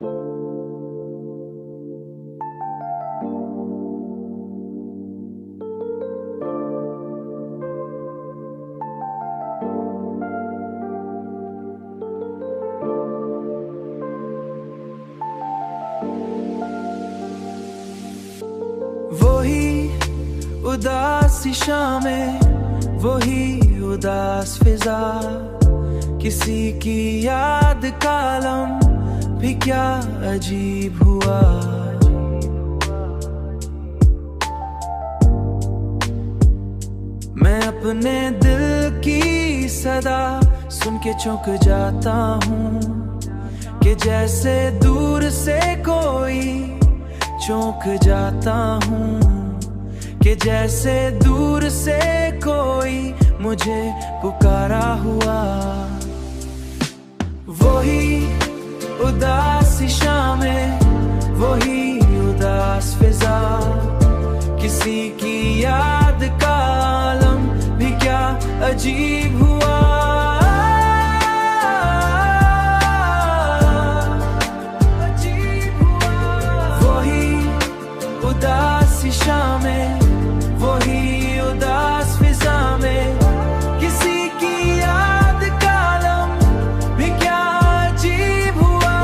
वही उदासी शामें, वही उदास फिजा, किसी की याद का लम्हा भी क्या अजीब हुआ। मैं अपने दिल की सदा सुन के चौंक जाता हूँ कि जैसे दूर से कोई चौंक जाता हूँ, कि जैसे दूर से कोई मुझे पुकारा हुआ। वही उदासी शामें, वही उदास फिजा, किसी की याद का आलम भी क्या अजीब हुआ। उदासी शामें, वही उदास फिजा में, किसी की याद का लम्हा भी क्या अजीब हुआ।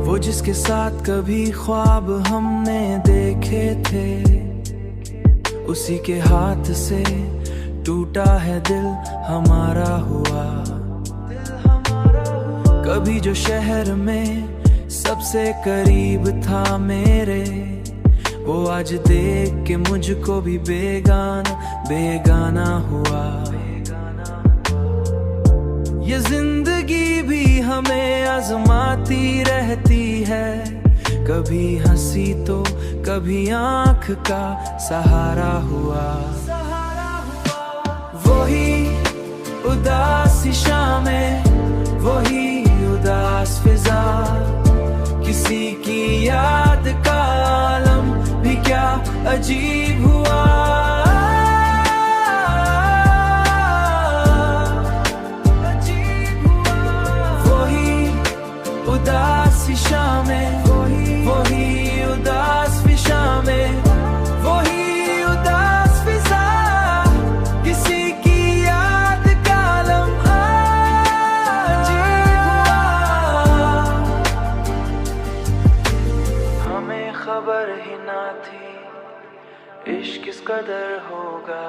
वो जिसके साथ कभी ख्वाब हमने देखे थे, उसी के हाथ से टूटा है दिल हमारा हुआ। कभी जो शहर में सबसे करीब था मेरे, वो आज देख के मुझको भी बेगाना बेगाना हुआ। ये जिंदगी भी हमें आजमाती रहती है, कभी हंसी तो कभी आंख का सहारा हुआ। वही उदासी शामें, वही उदास फिजा, किसी की याद का आलम भी क्या अजीब हुआ। अजीब हुआ। वही उदासी शामें, वही उदास फिजा में, वही उदास फिजा, किसी की याद का लम्हा खबर ही ना थी इश्क किस कदर होगा।